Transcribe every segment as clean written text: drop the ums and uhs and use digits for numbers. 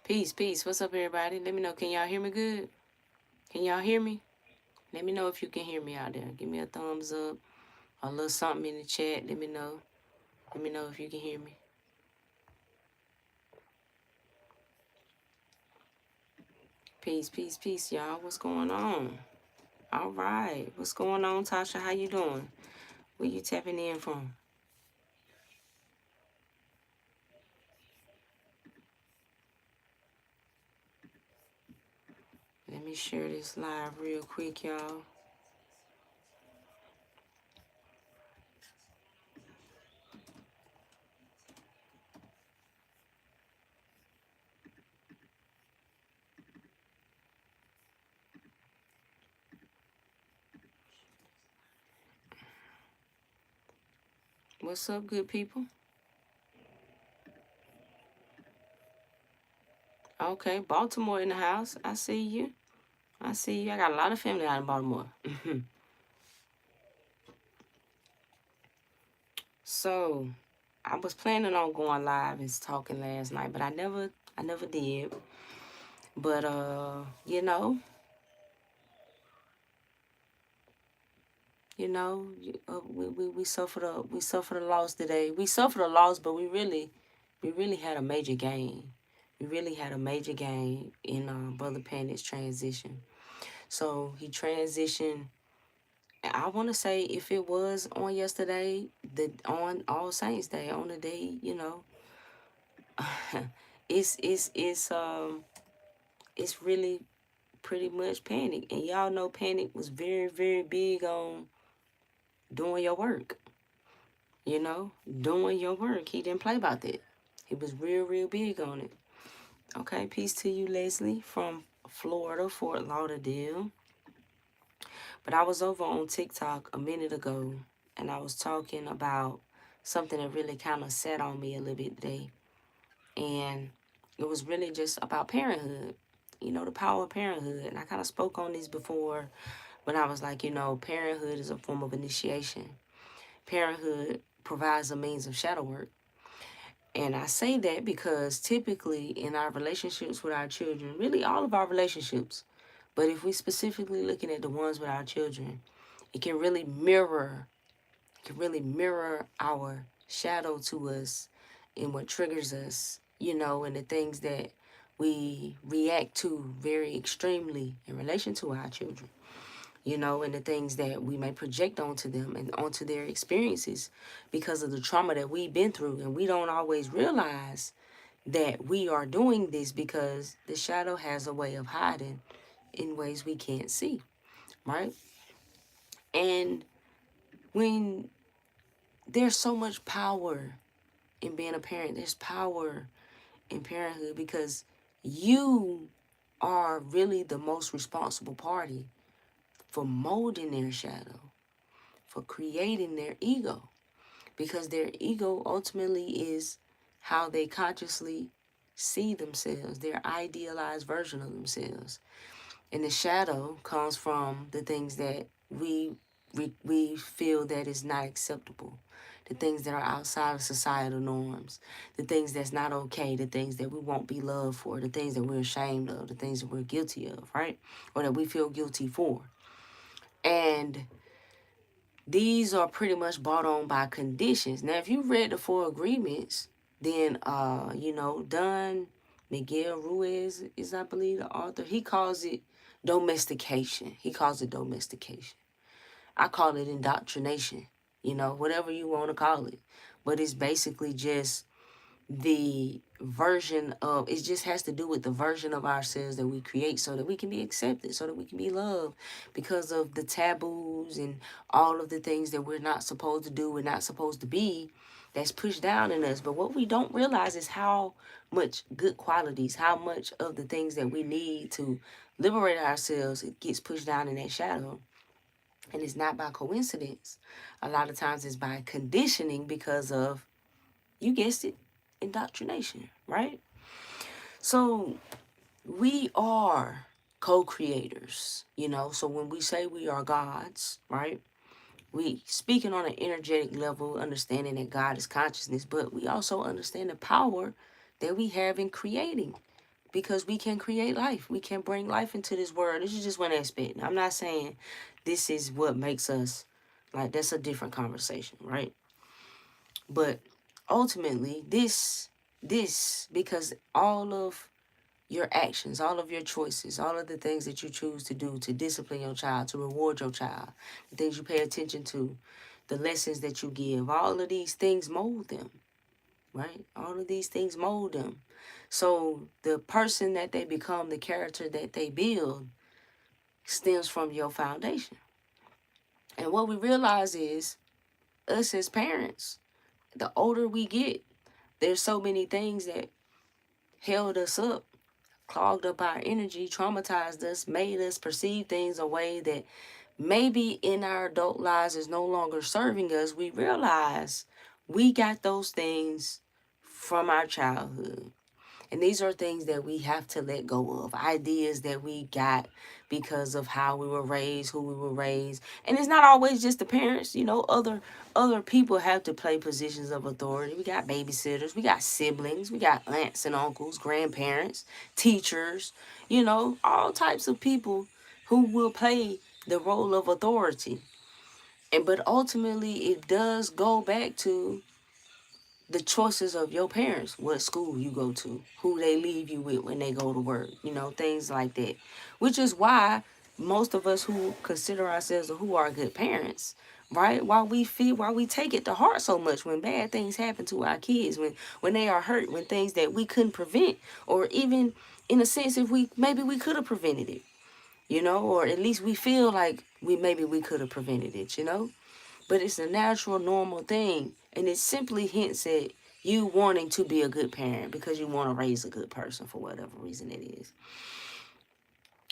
Peace, peace. What's up, everybody? Let me know. Can y'all hear me good? Can y'all hear me? Let me know if you can hear me out there. Give me a thumbs up, a little something in the chat. Let me know. Let me know if you can hear me. Peace, peace, peace, y'all. What's going on? All right. What's going on, Tasha? How you doing? Where you tapping in from? Let me share this live real quick, y'all. What's up, good people? Okay, Baltimore in the house. I see you. I see you. I got a lot of family out in Baltimore. So, I was planning on going live and talking last night, but I never did. But we suffer the loss today. We suffered a loss, but we really had a major gain. We really had a major gain in Brother Panit's transition. So he transitioned. I want to say if it was on yesterday, on All Saints Day, on the day, it's really pretty much Panic. And y'all know Panic was very, very big on doing your work. Doing your work. He didn't play about that. He was real, real big on it. Okay, peace to you, Leslie, from Florida, Fort Lauderdale. But I was over on TikTok a minute ago, and I was talking about something that really kind of sat on me a little bit today. And it was really just about parenthood. The power of parenthood. And I kind of spoke on this before when I was like, parenthood is a form of initiation. Parenthood provides a means of shadow work. And I say that because typically in our relationships with our children, really all of our relationships, but if we specifically looking at the ones with our children, it can really mirror our shadow to us and what triggers us, and the things that we react to very extremely in relation to our children, and the things that we may project onto them and onto their experiences because of the trauma that we've been through. And we don't always realize that we are doing this because the shadow has a way of hiding in ways we can't see, right? And when there's so much power in being a parent, there's power in parenthood because you are really the most responsible party for molding their shadow, for creating their ego, because their ego ultimately is how they consciously see themselves, their idealized version of themselves. And the shadow comes from the things that we feel that is not acceptable, the things that are outside of societal norms, the things that's not okay, the things that we won't be loved for, the things that we're ashamed of, the things that we're guilty of, right? Or that we feel guilty for. And these are pretty much brought on by conditions. Now, if you read the Four Agreements, then Don Miguel Ruiz is, I believe, the author. He calls it domestication. I call it indoctrination. Whatever you want to call it, but it's basically just the version of, it just has to do with the version of ourselves that we create so that we can be accepted, so that we can be loved, because of the taboos and all of the things that we're not supposed to do, we're not supposed to be, that's pushed down in us. But what we don't realize is how much good qualities, how much of the things that we need to liberate ourselves, it gets pushed down in that shadow. And it's not by coincidence. A lot of times it's by conditioning because of, you guessed it, indoctrination, right? So we are co-creators, so when we say we are gods, right, we speaking on an energetic level, understanding that God is consciousness, but we also understand the power that we have in creating because we can create life. We can bring life into this world. This is just one aspect. I'm not saying this is what makes us, like, that's a different conversation, right? But ultimately, this, because all of your actions, all of your choices, all of the things that you choose to do to discipline your child, to reward your child, the things you pay attention to, the lessons that you give, all of these things mold them, right? All of these things mold them. So the person that they become, the character that they build, stems from your foundation. And what we realize is, us as parents, the older we get, there's so many things that held us up, clogged up our energy, traumatized us, made us perceive things a way that maybe in our adult lives is no longer serving us. We realize we got those things from our childhood. And these are things that we have to let go of, ideas that we got because of how we were raised, who we were raised. And it's not always just the parents, other people have to play positions of authority. We got babysitters, we got siblings, we got aunts and uncles, grandparents, teachers, all types of people who will play the role of authority. But ultimately it does go back to the choices of your parents, what school you go to, who they leave you with when they go to work, things like that. Which is why most of us who consider ourselves or who are good parents, right? Why we take it to heart so much when bad things happen to our kids, when they are hurt, when things that we couldn't prevent, or even in a sense if we could have prevented it, or at least we feel like we could have prevented it. But it's a natural, normal thing. And it simply hints at you wanting to be a good parent because you want to raise a good person for whatever reason it is.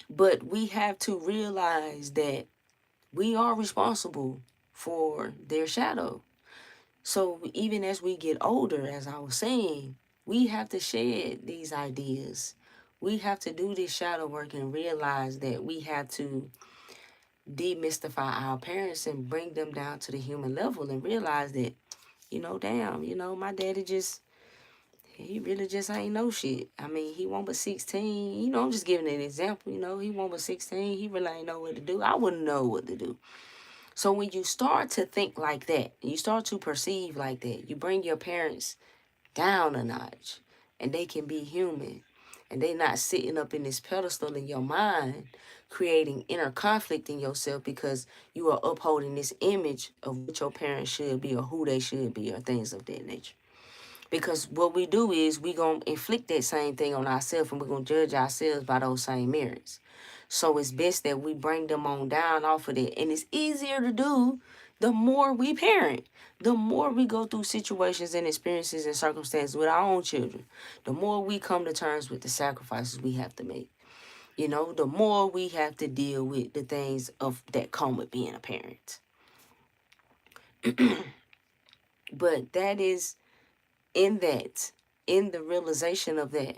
But we have to realize that we are responsible for their shadow. So even as we get older, as I was saying, we have to shed these ideas. We have to do this shadow work and realize that we have to demystify our parents and bring them down to the human level and realize that damn, my daddy he really just ain't no shit. I mean, he won't but 16. I'm just giving an example. He won't but 16. He really ain't know what to do. I wouldn't know what to do. So when you start to think like that, you start to perceive like that, you bring your parents down a notch and they can be human. And they not sitting up in this pedestal in your mind, creating inner conflict in yourself because you are upholding this image of what your parents should be or who they should be or things of that nature. Because what we do is we going to inflict that same thing on ourselves and we're going to judge ourselves by those same mirrors. So it's best that we bring them on down off of that. And it's easier to do the more we parent. The more we go through situations and experiences and circumstances with our own children, the more we come to terms with the sacrifices we have to make. The more we have to deal with the things of that come with being a parent. But that is in the realization of that,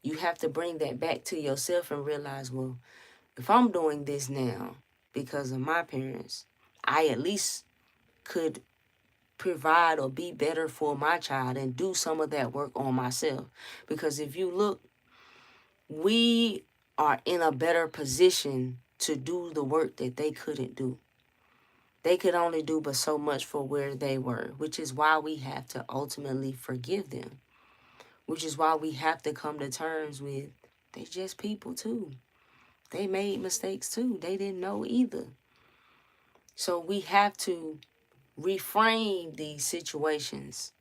you have to bring that back to yourself and realize, well, if I'm doing this now because of my parents, I at least could provide or be better for my child and do some of that work on myself. Because if you look, we are in a better position to do the work that they couldn't do. They could only do but so much for where they were, which is why we have to ultimately forgive them. Which is why we have to come to terms with they just people too. They made mistakes too. They didn't know either. So we have to reframe these situations,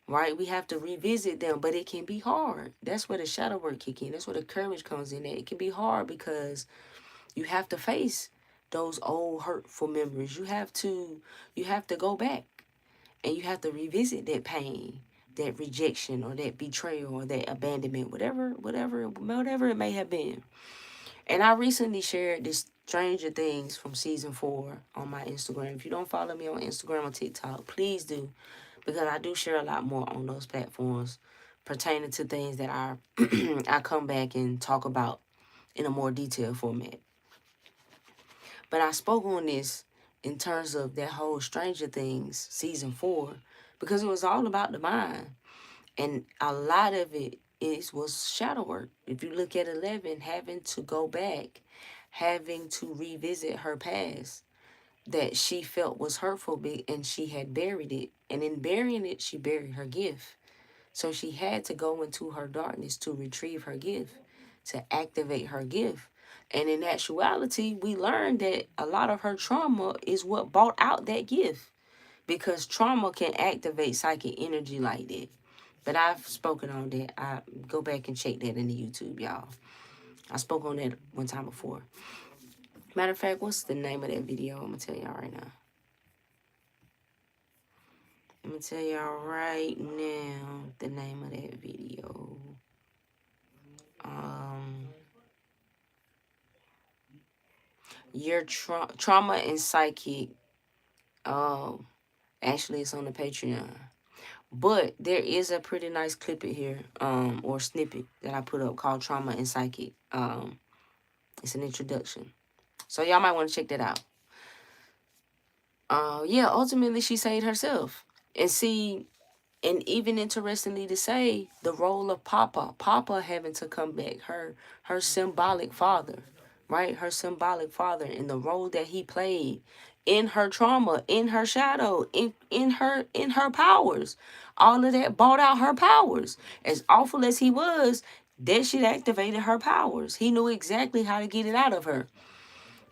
right? We have to revisit them, but it can be hard. That's where the shadow work kick in. That's where the courage comes in. It can be hard because you have to face those old hurtful memories. You have to go back and you have to revisit that pain, that rejection or that betrayal or that abandonment, whatever it may have been. And I recently shared this Stranger Things from season 4 on my Instagram. If you don't follow me on Instagram or TikTok, please do, because I do share a lot more on those platforms pertaining to things that I come back and talk about in a more detailed format. But I spoke on this in terms of that whole Stranger Things season 4 because it was all about the mind. And a lot of it was shadow work. If you look at 11, having to go back, having to revisit her past that she felt was hurtful, and she had buried it. And in burying it, she buried her gift. So she had to go into her darkness to retrieve her gift, to activate her gift. And in actuality, we learned that a lot of her trauma is what brought out that gift, because trauma can activate psychic energy like that. But I've spoken on that. I go back and check that in the YouTube, y'all. I spoke on that one time before. Matter of fact, what's the name of that video? I'm gonna tell y'all right now. I'm gonna tell y'all right now the name of that video. Your trauma and psychic. Actually, it's on the Patreon. But there is a pretty nice clip in here, or snippet that I put up called Trauma and Psychic. It's an introduction. So y'all might want to check that out. Yeah, ultimately she saved herself. And see, and even interestingly to say, the role of Papa having to come back, her symbolic father, right? Her symbolic father, and the role that he played in her trauma, in her shadow, in her powers. All of that brought out her powers. As awful as he was, that shit activated her powers. He knew exactly how to get it out of her.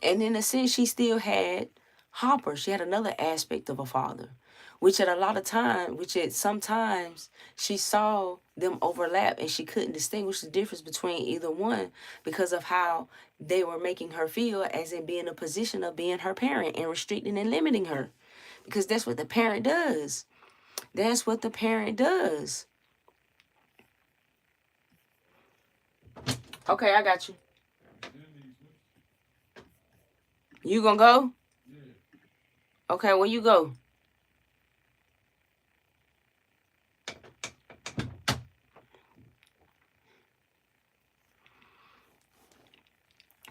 And in a sense, she still had Hopper. She had another aspect of a father, which at sometimes she saw them overlap, and she couldn't distinguish the difference between either one because of how they were making her feel, as in being in a position of being her parent and restricting and limiting her. Because that's what the parent does. That's what the parent does. Okay, I got you. You gonna go? Okay, where you go?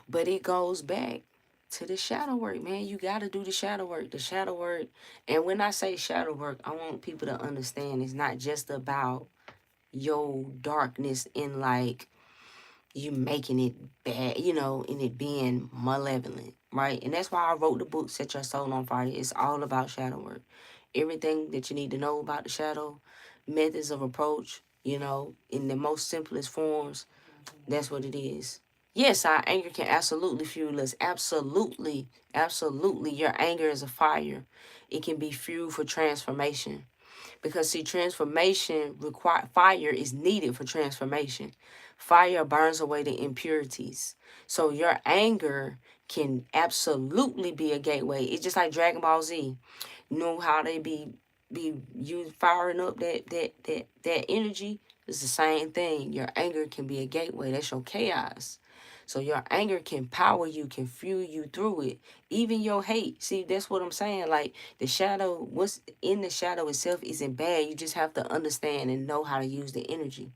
But it goes back to the shadow work, man. You got to do the shadow work. The shadow work. And when I say shadow work, I want people to understand it's not just about your darkness in like you making it bad, and it being malevolent, right? And that's why I wrote the book, Set Your Soul on Fire. It's all about shadow work. Everything that you need to know about the shadow, methods of approach, in the most simplest forms, that's what it is. Yes, our anger can absolutely fuel us. Absolutely. Absolutely. Your anger is a fire. It can be fuel for transformation. Because see, fire is needed for transformation. Fire burns away the impurities. So your anger can absolutely be a gateway. It's just like Dragon Ball Z. You know how they be you firing up that energy? It's the same thing. Your anger can be a gateway. That's your chaos. So your anger can power you, can fuel you through it. Even your hate. See, that's what I'm saying. Like the shadow, what's in the shadow itself isn't bad. You just have to understand and know how to use the energy.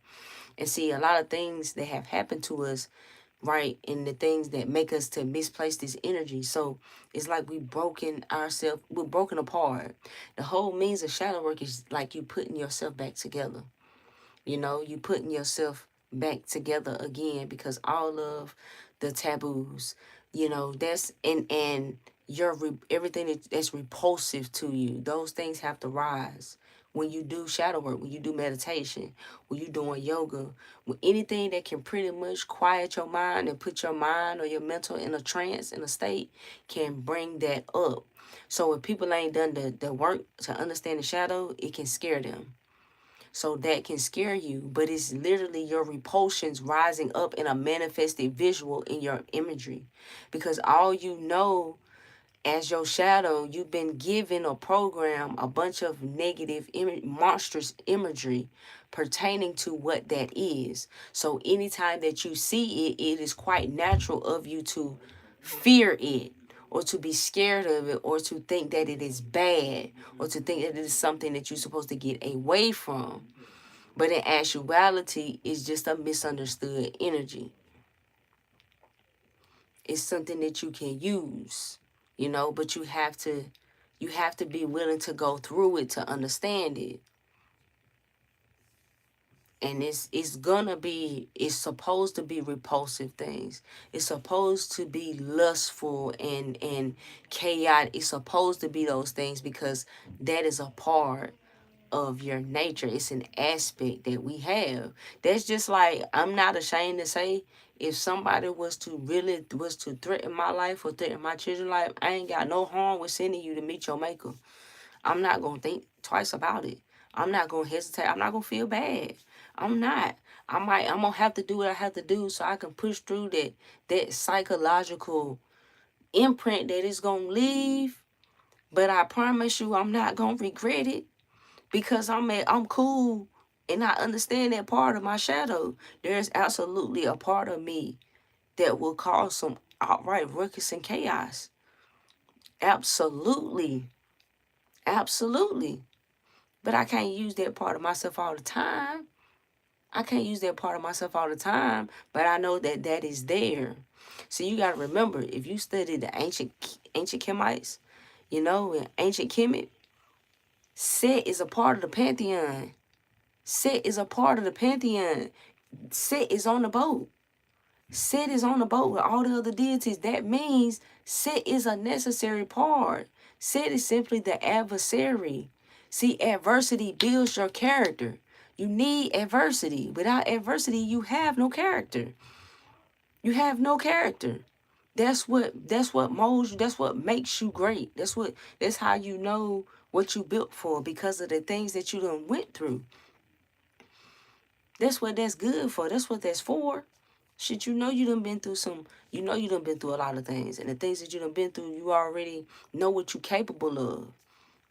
And see, a lot of things that have happened to us, right, and the things that make us to misplace this energy. So it's like we're broken apart. The whole means of shadow work is like you putting yourself back together. You putting yourself back together again, because all of the taboos, that's and everything that's repulsive to you, those things have to rise when you do shadow work, when you do meditation, when you doing yoga, when anything that can pretty much quiet your mind and put your mind or your mental in a trance, in a state, can bring that up. So if people ain't done the work to understand the shadow, it can scare them. So that can scare you, but it's literally your repulsions rising up in a manifested visual in your imagery. Because all you know as your shadow, you've been given or programmed a bunch of negative, monstrous imagery pertaining to what that is. So anytime that you see it, it is quite natural of you to fear it, or to be scared of it, or to think that it is bad, or to think that it is something that you're supposed to get away from. But in actuality, it's just a misunderstood energy. It's something that you can use, but you have to be willing to go through it to understand it. And it's supposed to be repulsive things. It's supposed to be lustful and chaotic. It's supposed to be those things because that is a part of your nature. It's an aspect that we have. That's just like, I'm not ashamed to say, if somebody was to threaten my life or threaten my children's life, I ain't got no harm with sending you to meet your maker. I'm not gonna think twice about it. I'm not gonna hesitate. I'm not gonna feel bad. I'm not. I'm gonna have to do what I have to do so I can push through that psychological imprint that it's gonna leave. But I promise you, I'm not gonna regret it because I'm cool and I understand that part of my shadow. There's absolutely a part of me that will cause some outright ruckus and chaos. Absolutely. Absolutely. But I can't use that part of myself all the time. I can't use that part of myself all the time, but I know that that is there. So you got to remember, if you study the ancient Kemites, in ancient Kemet, Set is a part of the pantheon. Set is a part of the pantheon. Set is on the boat. Set is on the boat with all the other deities. That means Set is a necessary part. Set is simply the adversary. See, adversity builds your character. You need adversity. Without adversity, you have no character. You have no character. That's what molds you. That's what makes you great. That's how you know what you built for, because of the things that you done went through. That's what that's good for. That's what that's for. Shit, you done been through you done been through a lot of things. And the things that you done been through, you already know what you capable of.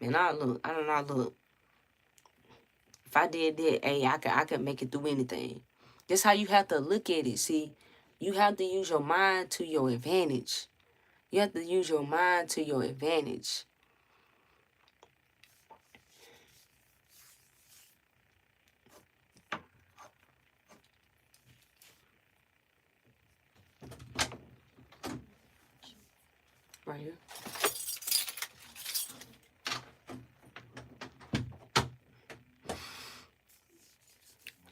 Man, I don't know, look. If I did that, hey, I could make it through anything. That's how you have to look at it. See, you have to use your mind to your advantage. You have to use your mind to your advantage. Right here.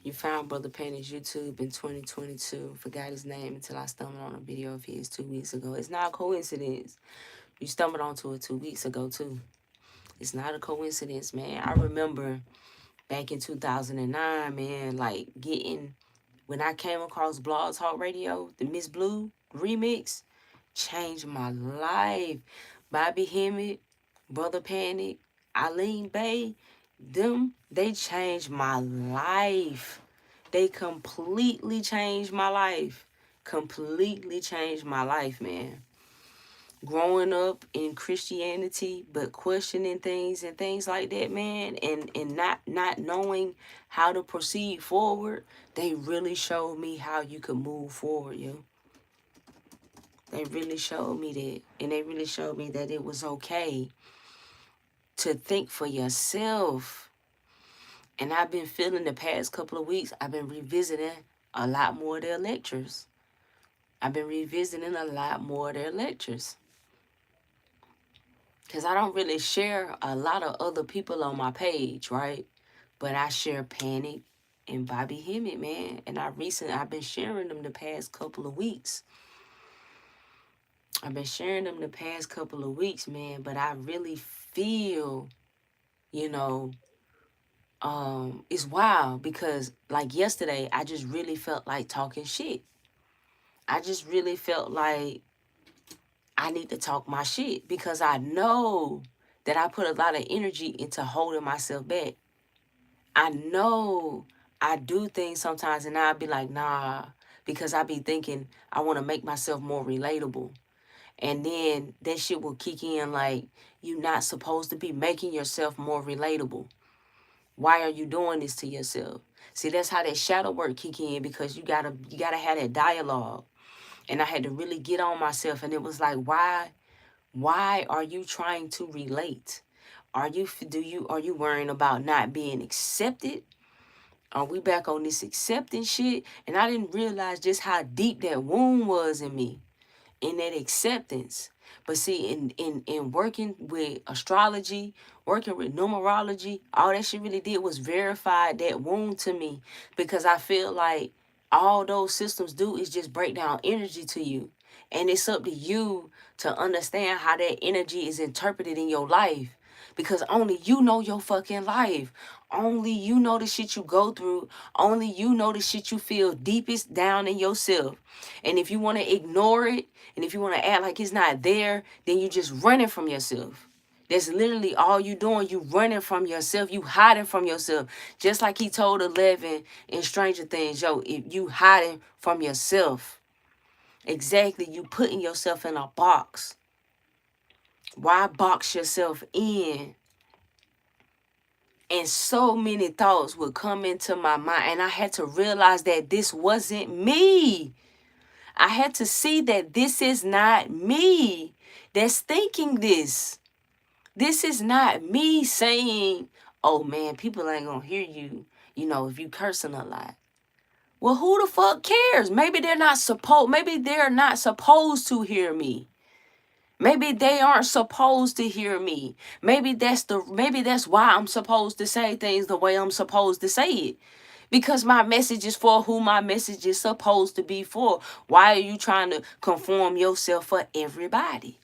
You found Brother Penny's YouTube in 2022. Forgot his name until I stumbled on a video of his 2 weeks ago. It's not a coincidence. You stumbled onto it 2 weeks ago, too. It's not a coincidence, man. I remember back in 2009, man, like when I came across Blog Talk Radio, the Miss Blue remix, changed my life. Bobby Hemmett, Brother Panic, Eileen Bay, they changed my life. They completely changed my life. Completely changed my life, man. Growing up in Christianity, but questioning things and things like that, man, and not knowing how to proceed forward, they really showed me how you could move forward, yo. They really showed me that. And they really showed me that it was okay to think for yourself. And I've been feeling the past couple of weeks, I've been revisiting a lot more of their lectures. I've been revisiting a lot more of their lectures. Because I don't really share a lot of other people on my page, right? But I share Panic and Bobby Hemmett, man. And I've been sharing them the past couple of weeks. I've been sharing them the past couple of weeks, man. But I really feel, it's wild because like yesterday, I just really felt like talking shit. I just really felt like I need to talk my shit because I know that I put a lot of energy into holding myself back. I know I do things sometimes and I'll be like, nah, because I be thinking I want to make myself more relatable. And then that shit will kick in like, you're not supposed to be making yourself more relatable. Why are you doing this to yourself? See, that's how that shadow work kick in, because you gotta have that dialogue. And I had to really get on myself, and it was like, why are you trying to relate? Are you worrying about not being accepted? Are we back on this acceptance shit? And I didn't realize just how deep that wound was in me, in that acceptance. But see, in working with astrology, working with numerology, all that shit really did was verify that wound to me, because I feel like all those systems do is just break down energy to you. And it's up to you to understand how that energy is interpreted in your life. Because only you know your fucking life. Only you know the shit you go through. Only you know the shit you feel deepest down in yourself. And if you want to ignore it, and if you want to act like it's not there, then you just running from yourself. That's literally all you doing. You running from yourself. You hiding from yourself. Just like he told 11 in Stranger Things, yo, if you hiding from yourself. Exactly, you putting yourself in a box. Why box yourself in? And so many thoughts would come into my mind, and I had to realize that this wasn't me. I had to see that this is not me that's thinking this. This is not me saying, oh man, people ain't gonna hear you, if you cursing a lot. Well, who the fuck cares? Maybe they're not supposed to hear me. Maybe they aren't supposed to hear me. Maybe that's why I'm supposed to say things the way I'm supposed to say it. Because my message is for who my message is supposed to be for. Why are you trying to conform yourself for everybody?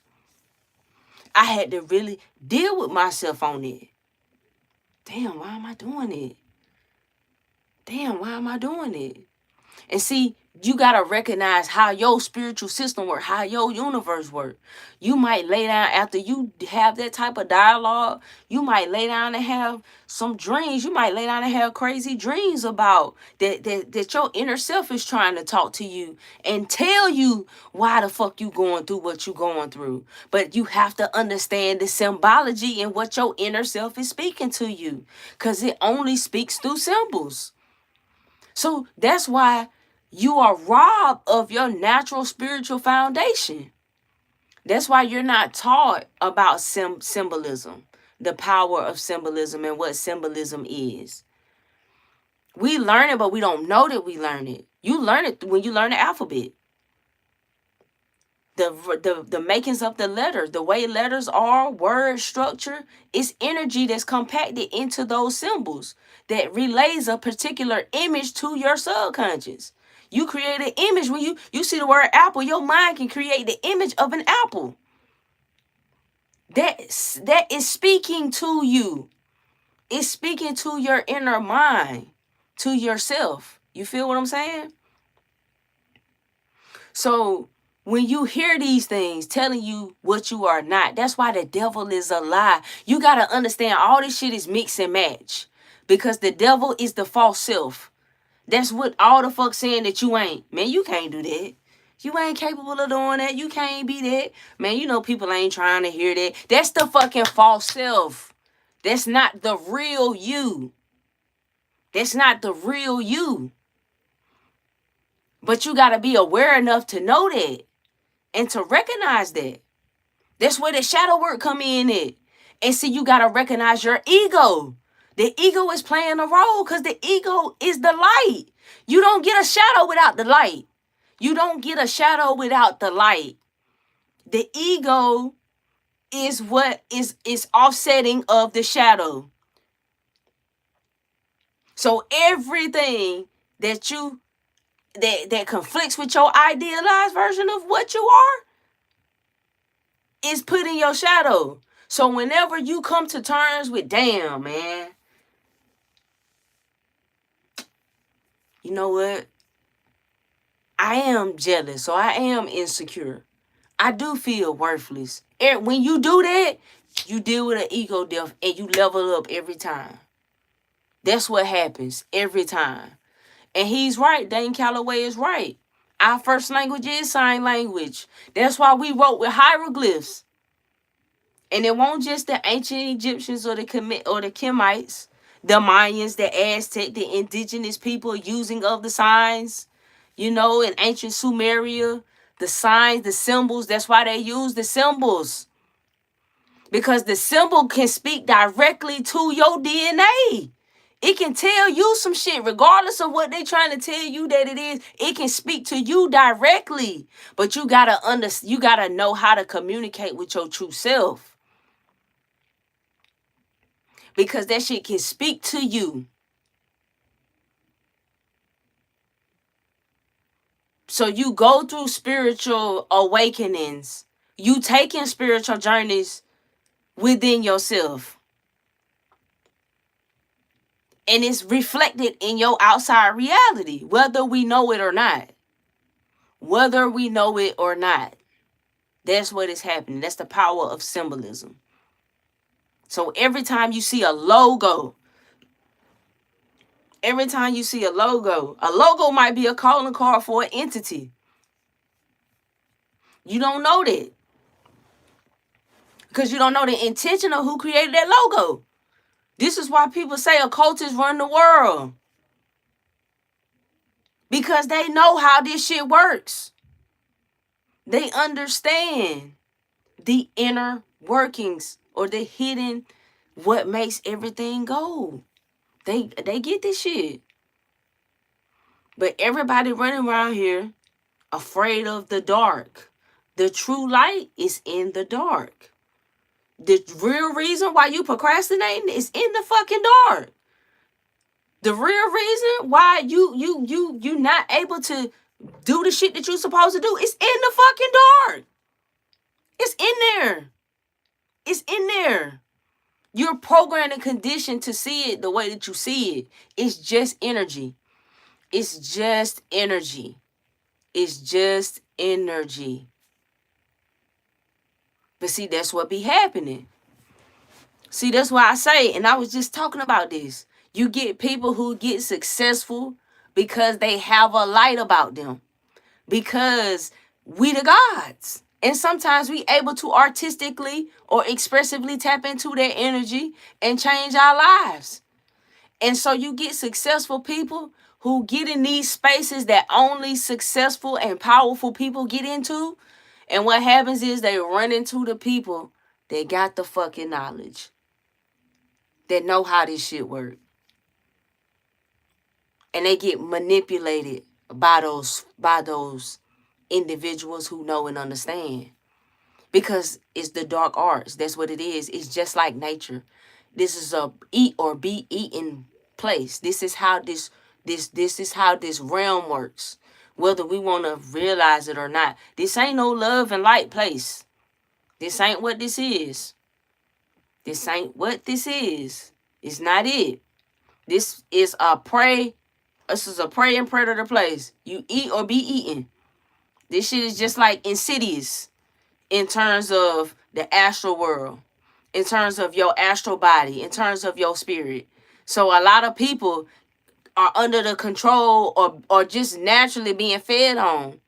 I had to really deal with myself on it. Damn, why am I doing it? Damn, why am I doing it? And see, you got to recognize how your spiritual system works, how your universe works. You might lay down after you have that type of dialogue. You might lay down and have some dreams. You might lay down and have crazy dreams about that your inner self is trying to talk to you and tell you why the fuck you going through what you going through. But you have to understand the symbology and what your inner self is speaking to you, because it only speaks through symbols. So that's why you are robbed of your natural spiritual foundation. That's why you're not taught about symbolism, the power of symbolism and what symbolism is. We learn it, but we don't know that we learn it. You learn it when you learn the alphabet. The makings of the letters, the way letters are, word structure, it's energy that's compacted into those symbols that relays a particular image to your subconscious. You create an image when you see the word apple, your mind can create the image of an apple. That is speaking to you. It's speaking to your inner mind, to yourself. You feel what I'm saying? So when you hear these things telling you what you are not, that's why the devil is a lie. You got to understand all this shit is mix and match, because the devil is the false self. That's what all the fuck saying that you ain't. Man, you can't do that. You ain't capable of doing that. You can't be that. Man, people ain't trying to hear that. That's the fucking false self. That's not the real you. That's not the real you. But you got to be aware enough to know that and to recognize that. That's where the shadow work come in at. And see, you got to recognize your ego. The ego is playing a role because the ego is the light. You don't get a shadow without the light. You don't get a shadow without the light. The ego is what is offsetting of the shadow. So everything that that conflicts with your idealized version of what you are is put in your shadow. So whenever you come to terms with, damn, man, you know what? I am jealous, or I am insecure. I do feel worthless. When you do that, you deal with an ego death and you level up every time. That's what happens every time. And he's right. Dane Calloway is right. Our first language is sign language. That's why we wrote with hieroglyphs. And it won't just the ancient Egyptians or the Kemites, the Mayans, the Aztec, the indigenous people using of the signs, in ancient Sumeria, the signs, the symbols. That's why they use the symbols. Because the symbol can speak directly to your DNA. It can tell you some shit regardless of what they trying to tell you that it is. It can speak to you directly. But you gotta know how to communicate with your true self. Because that shit can speak to you. So you go through spiritual awakenings. You taking spiritual journeys within yourself. And it's reflected in your outside reality, whether we know it or not. Whether we know it or not. That's what is happening. That's the power of symbolism. So every time you see a logo might be a calling card for an entity. You don't know that. Because you don't know the intention of who created that logo. This is why people say occultists run the world. Because they know how this shit works. They understand the inner workings or the hidden, what makes everything go. They get this shit. But everybody running around here afraid of the dark. The true light is in the dark. The real reason why you procrastinating is in the fucking dark. The real reason why you not able to do the shit that you're supposed to do is in the fucking dark. It's in there. It's in there. You're programmed and conditioned to see it the way that you see it. It's just energy. It's just energy. It's just energy. But see, that's what be happening. See, that's why I say, and I was just talking about this. You get people who get successful because they have a light about them. Because we the gods. And sometimes we able to artistically or expressively tap into their energy and change our lives. And so you get successful people who get in these spaces that only successful and powerful people get into. And what happens is they run into the people that got the fucking knowledge. That know how this shit work. And they get manipulated by those individuals who know and understand. Because it's the dark arts. That's what it is. It's just like nature. This is a eat or be eaten place. This is how this is how this realm works. Whether we want to realize it or not. This ain't no love and light place. This ain't what this is. This ain't what this is. It's not it. This is a prey. This is a prey and predator place. You eat or be eaten. This shit is just like Insidious in terms of the astral world, in terms of your astral body, in terms of your spirit. So a lot of people are under the control or just naturally being fed on.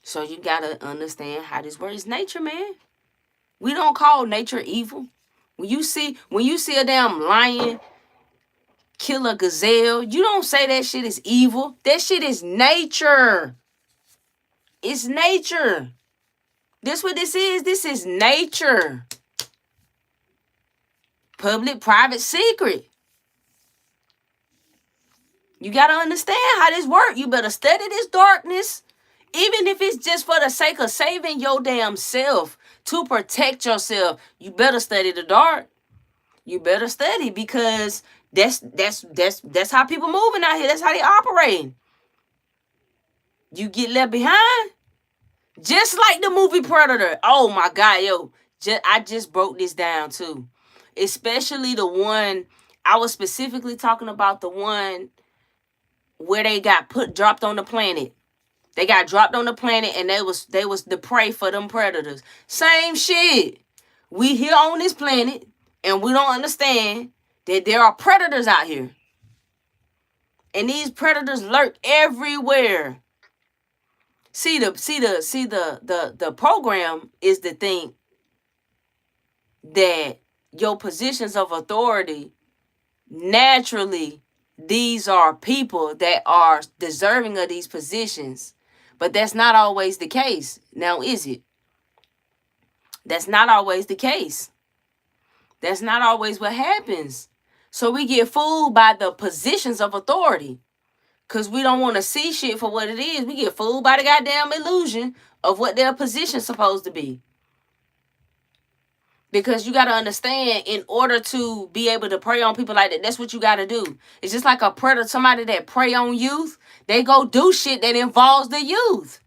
So you gotta understand how this works. It's nature, man. We don't call nature evil. When you see a damn lion kill a gazelle, you don't say that shit is evil. That shit is nature. It's nature. This what this is. This is nature. Public, private, secret. You got to understand how this works. You better study this darkness. Even if it's just for the sake of saving your damn self, to protect yourself, you better study the dark. You better study, because that's how people moving out here. That's how they operating. You get left behind. Just like the movie Predator. Oh my God, yo. I just broke this down too. Especially the one, I was specifically talking about the one where they got dropped on the planet. They got dropped on the planet and they was the prey for them predators. Same shit. We here on this planet and we don't understand that there are predators out here. And these predators lurk everywhere. See the program is to think that your positions of authority, naturally, these are people that are deserving of these positions. But that's not always the case. Now, is it? That's not always the case. That's not always what happens. So we get fooled by the positions of authority because we don't want to see shit for what it is. We get fooled by the goddamn illusion of what their position's supposed to be. Because you got to understand, in order to be able to prey on people like that, that's what you got to do. It's just like a predator, somebody that prey on youth. They go do shit that involves the youth.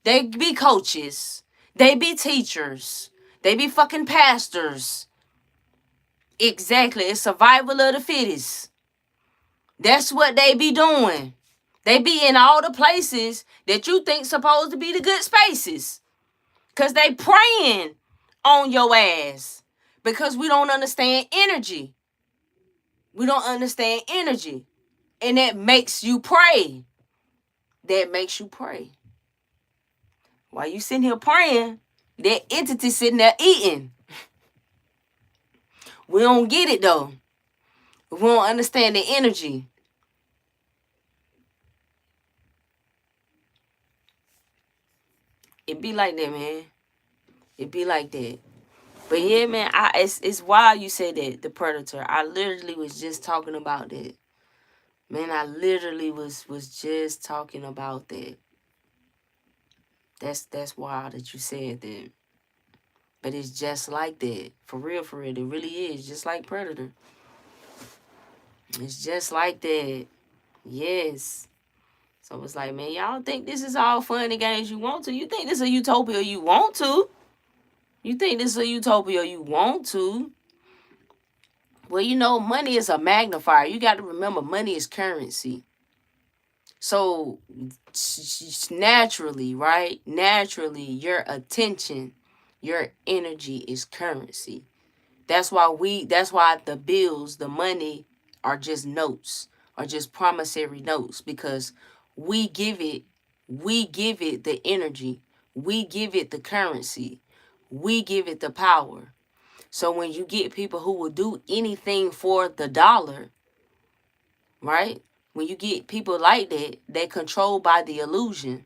They be coaches. They be teachers. They be fucking pastors. Exactly. It's survival of the fittest. That's what they be doing. They be in all the places that you think supposed to be the good spaces. Because they preying on your ass. Because we don't understand energy. We don't understand energy. And that makes you pray. That makes you pray. While you sitting here praying, that entity sitting there eating. We don't get it though. We don't understand the energy. It be like that, man. It be like that. But yeah, man, it's wild you say that, the predator. I literally was just talking about that. Man, I literally was just talking about that. That's wild that you said that. But it's just like that. For real, for real. It really is. Just like predator. It's just like that. Yes. So it's like, man, y'all think this is all fun and games you want to. You think this is a utopia you want to. You think this is a utopia you want to. Well, you know, money is a magnifier. You got to remember, money is currency. So naturally, right? Naturally, your attention, your energy is currency. That's why the bills, the money are just notes, are just promissory notes, because we give it the energy, we give it the currency, we give it the power. So when you get people who will do anything for the dollar, right? When you get people like that, they're controlled by the illusion.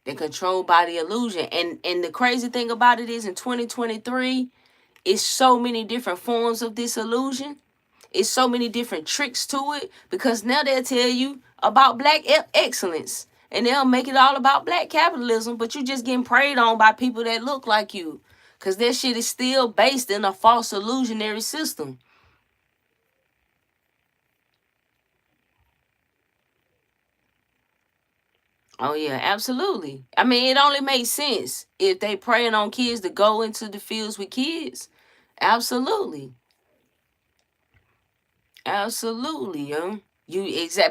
They're controlled by the illusion. And the crazy thing about it is, in 2023, it's so many different forms of this illusion. It's so many different tricks to it, because now they'll tell you about black excellence and they'll make it all about black capitalism, but you just getting preyed on by people that look like you, because that shit is still based in a false illusionary system. Oh yeah, absolutely. I mean, it only makes sense if they preying on kids to go into the fields with kids. Absolutely. Absolutely, yo.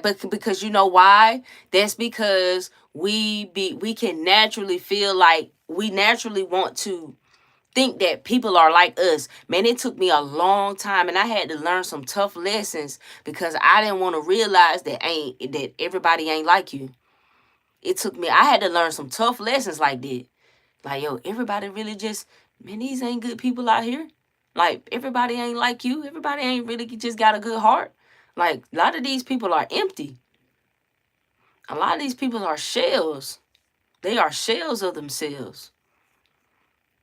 But because you know why? That's because we can naturally feel like, we naturally want to think that people are like us. Man, it took me a long time, and I had to learn some tough lessons, because I didn't want to realize that everybody ain't like you. I had to learn some tough lessons like that. Like, yo, everybody really just, man, these ain't good people out here. Like, everybody ain't like you. Everybody ain't really just got a good heart. Like, a lot of these people are empty. A lot of these people are shells. They are shells of themselves.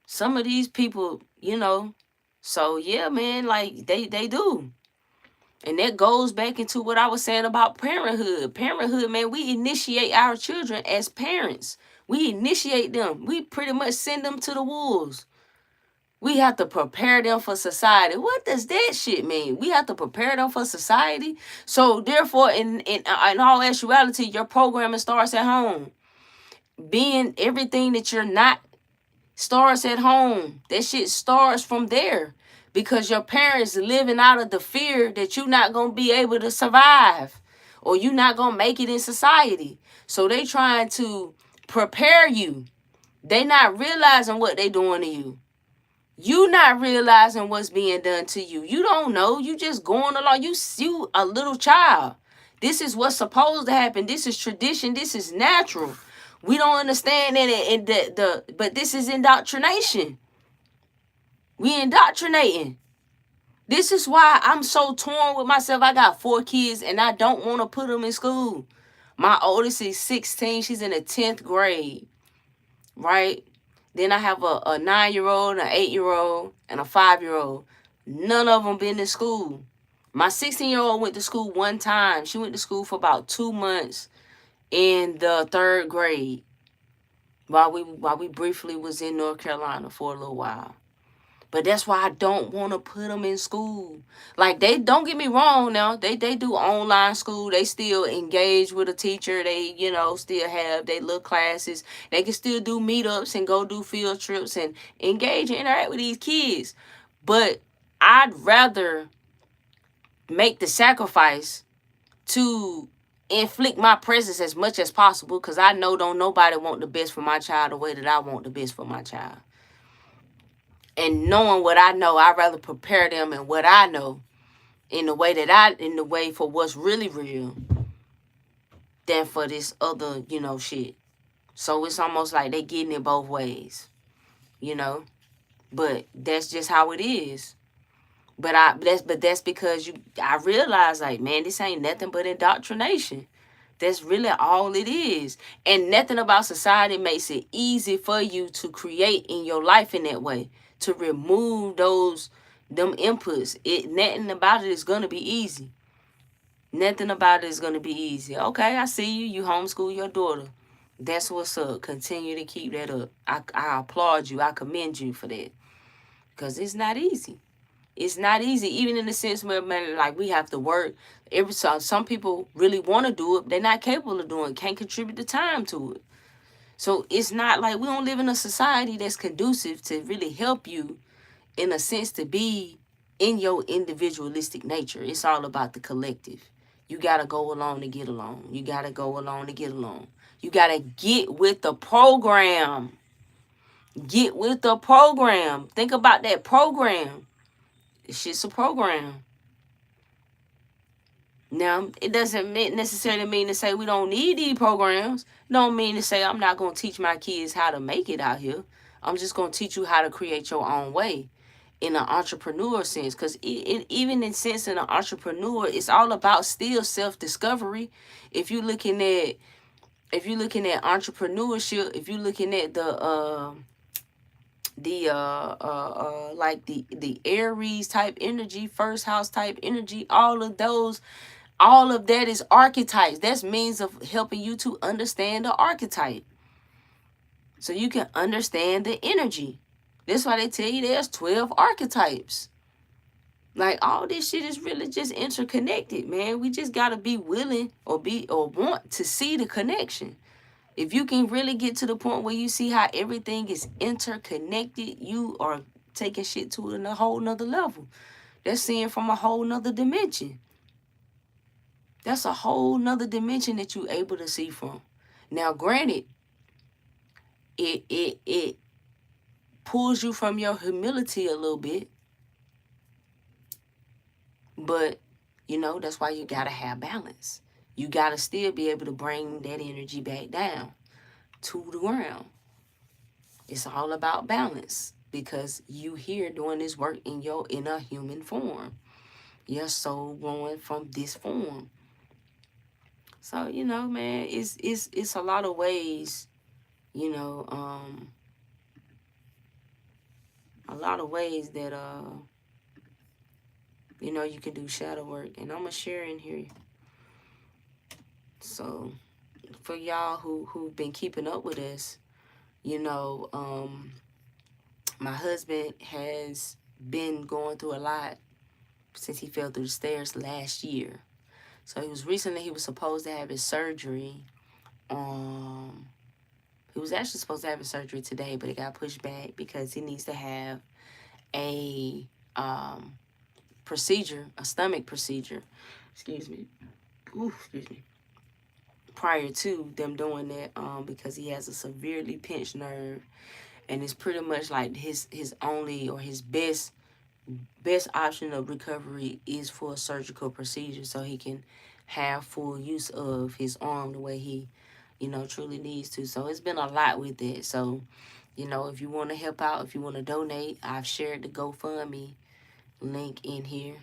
Some of these people, so yeah, man, like, they do. And that goes back into what I was saying about parenthood. Parenthood, man, we initiate our children as parents. We initiate them. We pretty much send them to the wolves. We have to prepare them for society. What does that shit mean? We have to prepare them for society. So therefore, in all actuality, your programming starts at home. Being everything that you're not starts at home. That shit starts from there. Because your parents living out of the fear that you're not going to be able to survive, or you're not going to make it in society. So they trying to prepare you. They not realizing what they doing to you. You not realizing what's being done to you. You don't know. You just going along. You a little child. This is what's supposed to happen. This is tradition. This is natural. We don't understand that, but this is indoctrination. We indoctrinating. This is why I'm so torn with myself. I got 4 kids and I don't want to put them in school. My oldest is 16. She's in the 10th grade, right? Then I have a 9-year-old, an 8-year-old, and a 5-year-old. None of them been to school. My 16-year-old went to school one time. She went to school for about 2 months in the 3rd grade while we briefly was in North Carolina for a little while. But that's why I don't want to put them in school. Like, they, don't get me wrong now. They do online school. They still engage with a teacher. They, still have their little classes. They can still do meetups and go do field trips and engage and interact with these kids. But I'd rather make the sacrifice to inflict my presence as much as possible, because I know don't nobody want the best for my child the way that I want the best for my child. And knowing what I know, I'd rather prepare them in what I know in the way for what's really real than for this other, shit. So it's almost like they getting it both ways, you know. But that's just how it is. But that's because I realize, like, man, this ain't nothing but indoctrination. That's really all it is. And nothing about society makes it easy for you to create in your life in that way. To remove them inputs. Nothing about it is gonna be easy. Nothing about it is gonna be easy. Okay, I see you. You homeschool your daughter. That's what's up. Continue to keep that up. I applaud you. I commend you for that. Because it's not easy. It's not easy, even in the sense where, man, like, we have to work. Some people really want to do it. They're not capable of doing it. Can't contribute the time to it. So it's not like we don't live in a society that's conducive to really help you, in a sense, to be in your individualistic nature. It's all about the collective. You got to go along to get along. You got to go along to get along. You got to get with the program. Get with the program. Think about that program. This shit's a program. Now, it doesn't necessarily mean to say we don't need these programs. Don't mean to say I'm not going to teach my kids how to make it out here. I'm just going to teach you how to create your own way in an entrepreneur sense. Because even in sense in an entrepreneur, it's all about still self-discovery. If you're looking at entrepreneurship, if you're looking at like the Aries type energy, first house type energy, all of that is archetypes. That's means of helping you to understand the archetype, so you can understand the energy. That's why they tell you there's 12 archetypes. Like, all this shit is really just interconnected, man. We just gotta be willing or want to see the connection. If you can really get to the point where you see how everything is interconnected, you are taking shit to a whole nother level. That's seeing from a whole nother dimension. That's a whole nother dimension that you're able to see from. Now, granted, it pulls you from your humility a little bit. But, that's why you gotta have balance. You gotta still be able to bring that energy back down to the ground. It's all about balance, because you here doing this work in a human form. Your soul growing from this form. So, man, it's a lot of ways, a lot of ways that you can do shadow work, and I'm gonna share in here. So for y'all who've been keeping up with us, my husband has been going through a lot since he fell through the stairs last year. So he was supposed to have his surgery. He was actually supposed to have his surgery today, but it got pushed back because he needs to have a procedure, a stomach procedure. Excuse me. Prior to them doing that, because he has a severely pinched nerve, and it's pretty much like his only or his best option of recovery is for a surgical procedure, so he can have full use of his arm the way he, truly needs to. So it's been a lot with it. So, if you want to help out, if you want to donate, I've shared the GoFundMe link in here.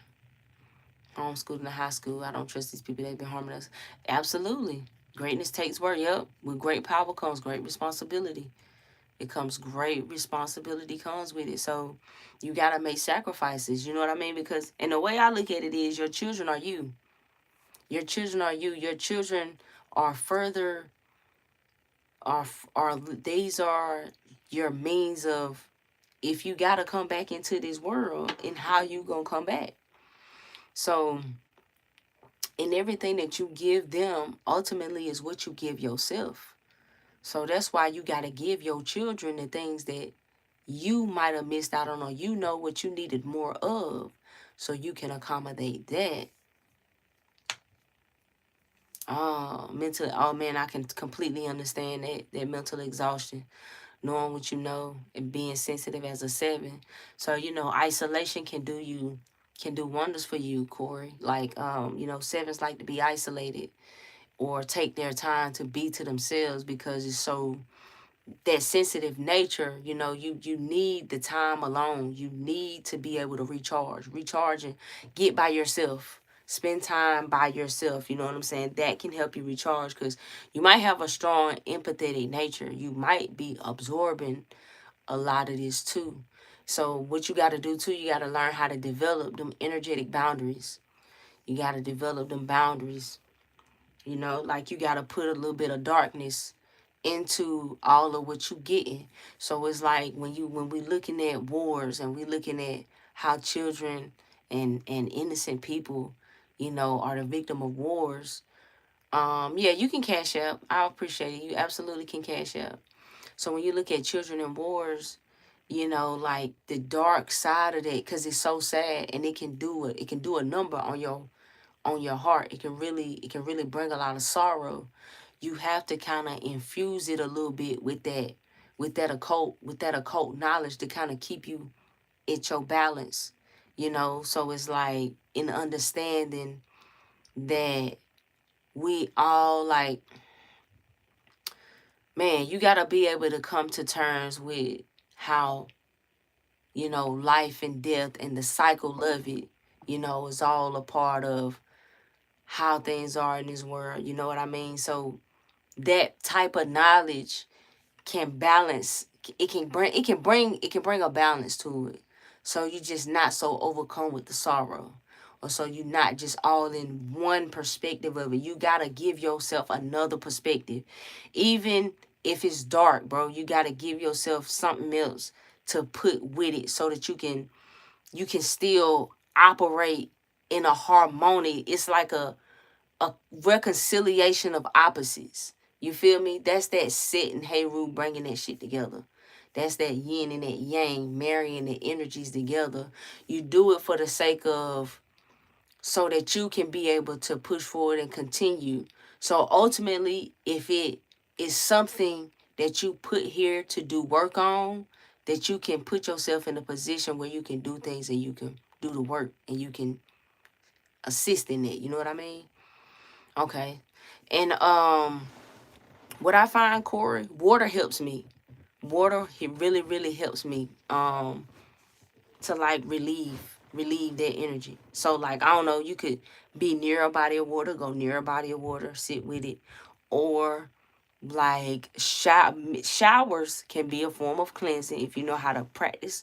Homeschooling to high school. I don't trust these people. They've been harming us. Absolutely. Greatness takes work. Yep. With great power comes great responsibility. It comes great responsibility comes with it. So you gotta make sacrifices. You know what I mean? Because and the way I look at it is your children are you. Your children are you. Your children are further are these are your means of if you gotta come back into this world and how you gonna come back. So and everything that you give them ultimately is what you give yourself. So that's why you got to give your children the things that you might have missed out on, or you know what you needed more of, so you can accommodate that. Mental. Oh man, I can completely understand that mental exhaustion, knowing what you know and being sensitive as a 7. So isolation can do wonders for you, Corey. Like 7s like to be isolated or take their time to be to themselves because it's so that sensitive nature. You need the time alone. You need to be able to recharge and get by yourself, spend time by yourself. You know what I'm saying? That can help you recharge because you might have a strong empathetic nature. You might be absorbing a lot of this too. So what you got to do too, you got to learn how to develop them energetic boundaries. You got to develop them boundaries. Like you got to put a little bit of darkness into all of what you getting. So it's like when we looking at wars and we looking at how children and innocent people, are the victim of wars. Yeah, you can cash out. I appreciate it. You absolutely can cash out. So when you look at children in wars, like the dark side of that, because it's so sad and it can do a number on your heart. It can really bring a lot of sorrow. You have to kind of infuse it a little bit with that occult knowledge to kind of keep you at your balance. So it's like in understanding that we all like, man, you got to be able to come to terms with how life and death and the cycle of it is all a part of how things are in this world. You know what I mean? So that type of knowledge can balance. It can bring a balance to it. So you just not so overcome with the sorrow, or so you not just all in one perspective of it. You gotta give yourself another perspective, even if it's dark, bro. You gotta give yourself something else to put with it so that you can still operate in a harmony. It's like a reconciliation of opposites. You feel me? That's that Set and Heru bringing that shit together. That's that yin and that yang marrying the energies together. You do it for the sake of so that you can be able to push forward and continue. So ultimately, if it is something that you put here to do work on, that you can put yourself in a position where you can do things and you can do the work and you can assist in it. You know what I mean? Okay. And what I find, Corey, water helps me. Water, it really, really helps me to like relieve that energy. So like I don't know, you could be near a body of water, go near a body of water, sit with it, or like showers can be a form of cleansing if you know how to practice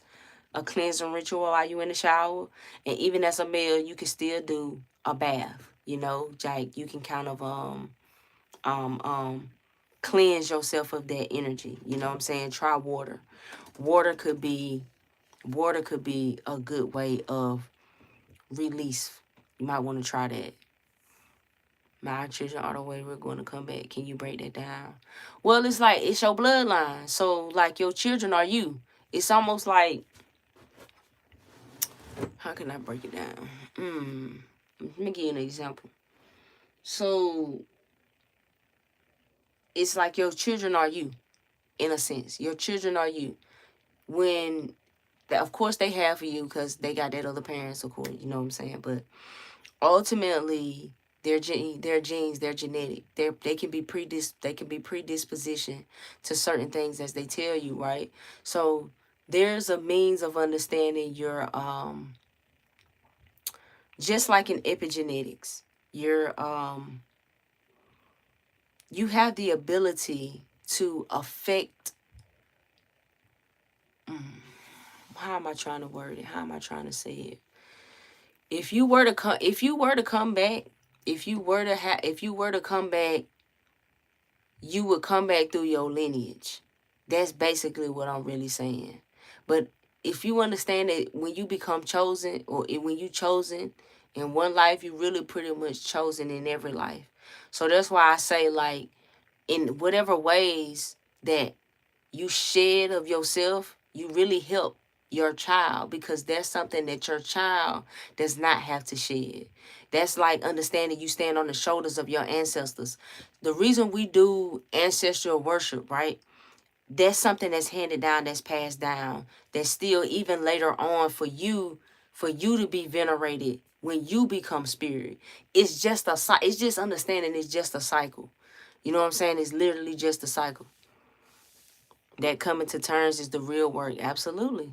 a cleansing ritual while you in the shower. And even as a male, you can still do a bath. Like you can kind of um um cleanse yourself of that energy. You know what I'm saying? Try water. Water could be water could be a good way of release. You might want to try that. My children are the way we're going to come back. Can you break that down? Well, it's like it's your bloodline. So like your children are you. It's almost like, how can I break it down? Let me give you an example. So it's like your children are you, in a sense. Your children are you. When of course they have for you because they got that other parents, of course, you know what I'm saying. But ultimately, their genes, their genetic, they can be predisposition to certain things as they tell you, right? So there's a means of understanding your just like in epigenetics, your you have the ability to affect, how am I trying to word it? How am I trying to say it? If you were to come, if you were to come back, if you were to come back, you would come back through your lineage. That's basically what I'm really saying. But if you understand that when you become chosen, or when you chosen in one life, you really pretty much chosen in every life. So that's why I say, like, in whatever ways that you shed of yourself, you really help your child, because that's something that your child does not have to shed. That's like understanding you stand on the shoulders of your ancestors. The reason we do ancestral worship, right? That's something that's handed down, that's passed down, that's still even later on for you to be venerated when you become spirit. It's just understanding it's just a cycle. You know what I'm saying? It's literally just a cycle. That coming to terms is the real work. Absolutely.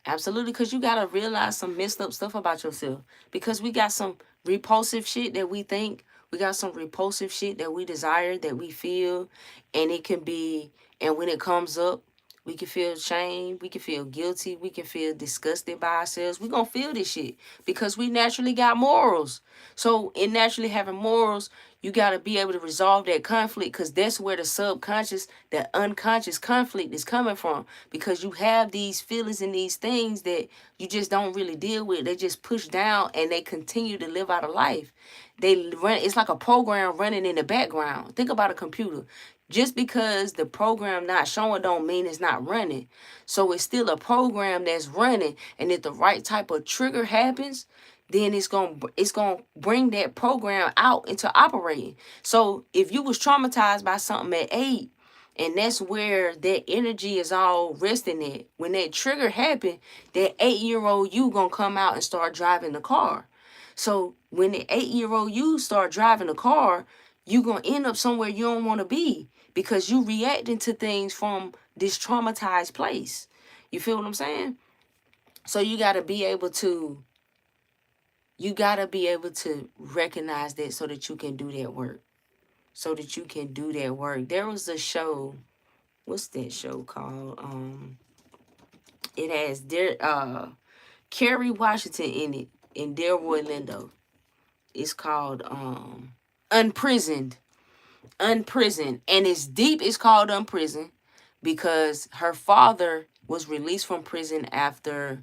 Absolutely. Because you got to realize some messed up stuff about yourself. Because we got some repulsive shit that we think. We got some repulsive shit that we desire, that we feel. And it can be, and when it comes up, we can feel shame. We can feel guilty. We can feel disgusted by ourselves. We're going to feel this shit because we naturally got morals. So, in naturally having morals, you got to be able to resolve that conflict, because that's where the subconscious, the unconscious conflict is coming from. Because you have these feelings and these things that you just don't really deal with. They just push down and they continue to live out a life. They run, it's like a program running in the background. Think about a computer. Just because the program not showing don't mean it's not running. So it's still a program that's running. And if the right type of trigger happens, then it's gonna bring that program out into operating. So if you was traumatized by something at 8, and that's where that energy is all resting at, when that trigger happened, that 8-year-old you gonna come out and start driving the car. So when the 8-year-old you start driving the car, you gonna end up somewhere you don't want to be, because you reacting to things from this traumatized place. You feel what I'm saying? So you gotta be able to recognize that, so that you can do that work. So that you can do that work. There was a show, what's that show called? It has Kerry Washington in it, and Delroy Lindo. It's called Unprisoned. Unprisoned. And it's deep, it's called Unprisoned, because her father was released from prison after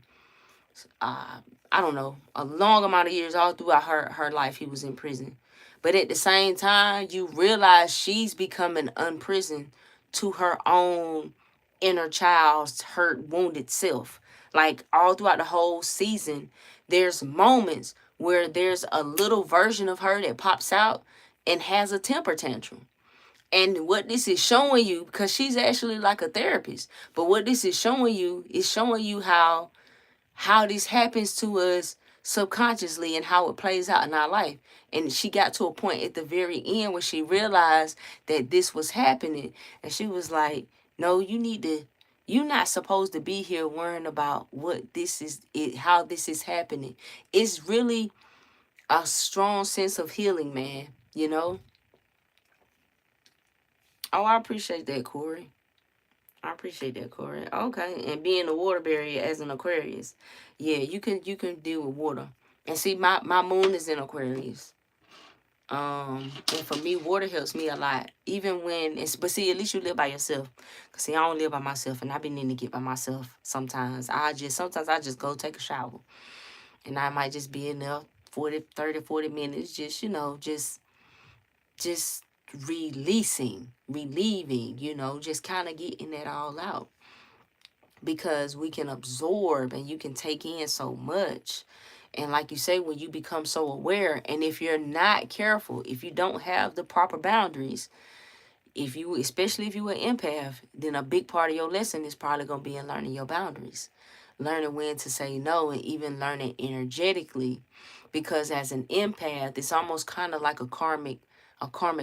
I don't know, a long amount of years. All throughout her life he was in prison. But at the same time, you realize she's becoming unprisoned to her own inner child's hurt, wounded self. Like all throughout the whole season, there's moments where there's a little version of her that pops out and has a temper tantrum. And what this is showing you, because she's actually like a therapist, but what this is showing you is showing you how this happens to us subconsciously and how it plays out in our life. And she got to a point at the very end where she realized that this was happening. And she was like, no, you're not supposed to be here worrying about what this is, how this is happening. It's really a strong sense of healing, man. You know? Oh, I appreciate that, Corey. I appreciate that, Corey. Okay, and being a water barrier as an Aquarius, yeah, you can deal with water. And see, my moon is in Aquarius. And for me, water helps me a lot. Even when it's, but see, at least you live by yourself. Cause see, I don't live by myself, and I be needing to get by myself sometimes. Sometimes I just go take a shower, and I might just be in there 40 minutes, just just relieving, just kind of getting that all out, because we can absorb and you can take in so much. And like you say, when you become so aware, and if you're not careful, if you don't have the proper boundaries, especially if you an empath, then a big part of your lesson is probably going to be in learning your boundaries, learning when to say no, and even learning energetically. Because as an empath, it's almost kind of like a karmic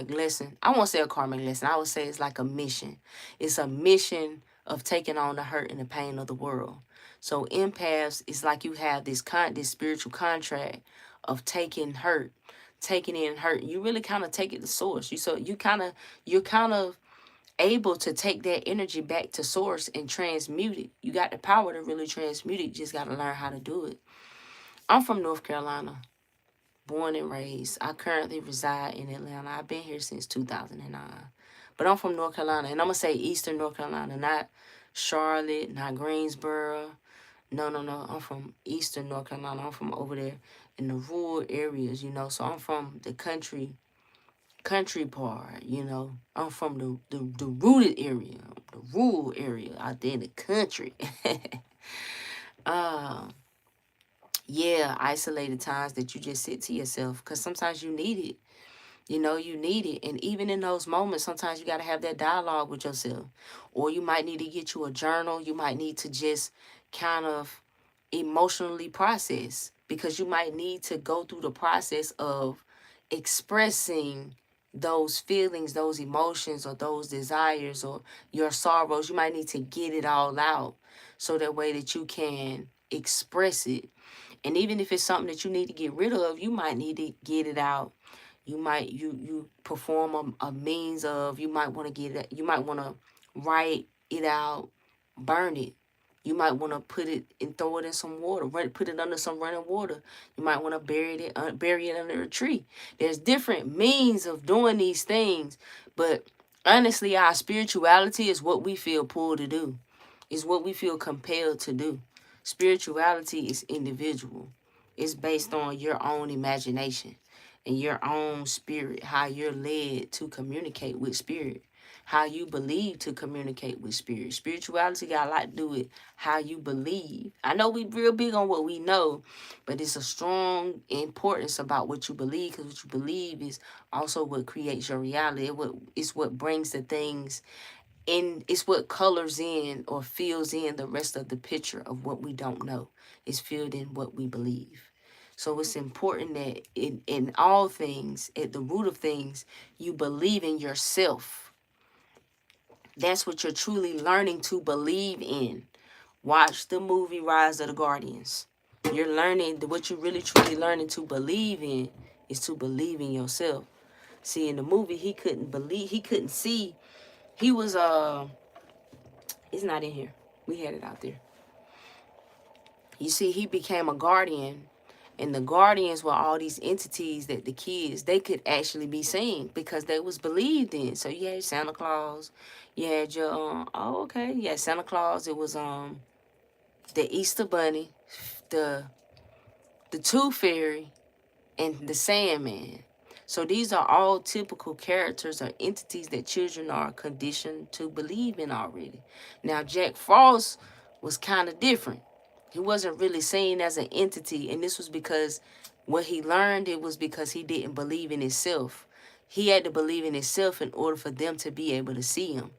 lesson. I won't say a karmic lesson. I would say it's like a mission. It's a mission of taking on the hurt and the pain of the world. So empaths, it's like you have this spiritual contract of taking hurt, taking in hurt. You really kind of take it to source. You're kind of able to take that energy back to source and transmute it. You got the power to really transmute it. You just got to learn how to do it. I'm from North Carolina, born and raised. I currently reside in Atlanta. I've been here since 2009. But I'm from North Carolina, and I'm going to say Eastern North Carolina, not Charlotte, not Greensboro. No, no, no. I'm from Eastern North Carolina. I'm from over there in the rural areas, So I'm from the country part, I'm from the rooted area, the rural area out there in the country. uh yeah, isolated times that you just sit to yourself, because sometimes you need it. You need it. And even in those moments, sometimes you got to have that dialogue with yourself. Or you might need to get you a journal. You might need to just kind of emotionally process, because you might need to go through the process of expressing those feelings, those emotions, or those desires, or your sorrows. You might need to get it all out so that way that you can express it. And even if it's something that you need to get rid of, you might need to get it out. You perform a means of, you might want to get it, you might want to write it out, burn it. You might want to put it and throw it in some water, put it under some running water. You might want to bury it under a tree. There's different means of doing these things, but honestly, our spirituality is what we feel pulled to do. Is what we feel compelled to do. Spirituality is individual. It's based on your own imagination and your own spirit, how you're led to communicate with spirit, how you believe to communicate with spirit. Spirituality got a lot to do with how you believe. I know we real big on what we know, but it's a strong importance about what you believe, because what you believe is also what creates your reality. It's what brings the things in, it's what colors in or fills in the rest of the picture of what we don't know. It's filled in what we believe. So it's important that in all things, at the root of things, you believe in yourself. That's what you're truly learning to believe in. Watch the movie Rise of the Guardians. You're learning, what you're really truly learning to believe in is to believe in yourself. See, in the movie, he couldn't see. He was, it's not in here. We had it out there. You see, he became a guardian, and the guardians were all these entities that the kids, they could actually be seen because they was believed in. So you had Santa Claus, you had your yeah, Santa Claus. It was the Easter Bunny, the Tooth Fairy, and the Sandman. So these are all typical characters or entities that children are conditioned to believe in already. Now, Jack Frost was kind of different. He wasn't really seen as an entity, and this was because what he learned, it was because he didn't believe in himself. He had to believe in himself in order for them to be able to see him.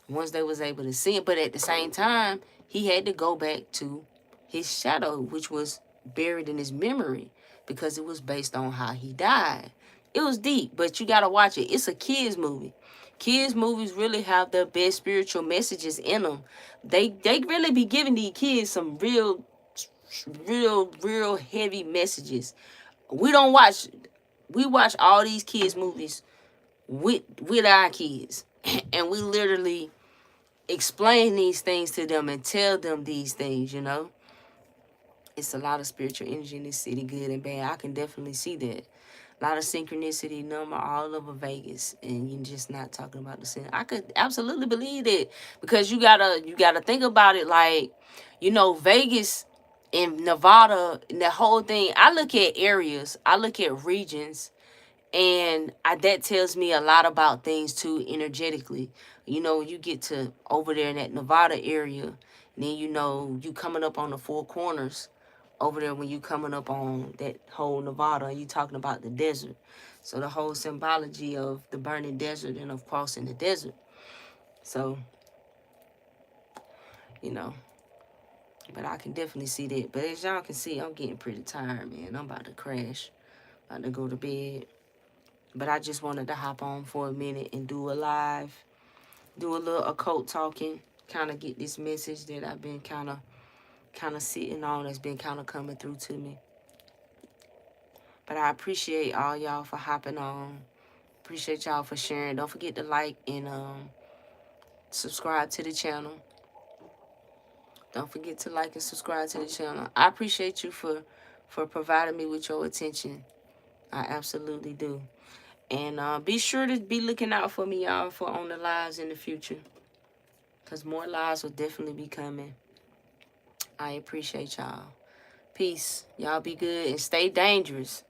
Once they was able to see him, but at the same time, he had to go back to his shadow, which was buried in his memory, because it was based on how he died. It was deep, but you gotta watch it. It's a kids movie. Kids movies really have the best spiritual messages in them. They really be giving these kids some real heavy messages. We don't watch. We watch all these kids movies with our kids, and we literally explain these things to them and tell them these things. It's a lot of spiritual energy in this city, good and bad. I can definitely see that. A lot of synchronicity number all over Vegas, and you're just not talking about the sin. I could absolutely believe that, because you gotta think about it, like, Vegas and Nevada and the whole thing. I look at areas, I look at regions, and that tells me a lot about things too, energetically. You get to over there in that Nevada area, and then you coming up on the Four Corners over there, when you coming up on that whole Nevada, and you talking about the desert. So the whole symbology of the burning desert and of crossing the desert. So, but I can definitely see that. But as y'all can see, I'm getting pretty tired, man. I'm about to crash, about to go to bed. But I just wanted to hop on for a minute and do a little occult talking, kind of get this message that I've been kind of sitting on, that's been kind of coming through to me. But I appreciate all y'all for hopping on. Appreciate y'all for sharing. Don't forget to like and subscribe to the channel. Don't forget to like and subscribe to the channel. I appreciate you for providing me with your attention. I absolutely do. And be sure to be looking out for me, y'all, for on the lives in the future. Because more lives will definitely be coming. I appreciate y'all. Peace. Y'all be good and stay dangerous.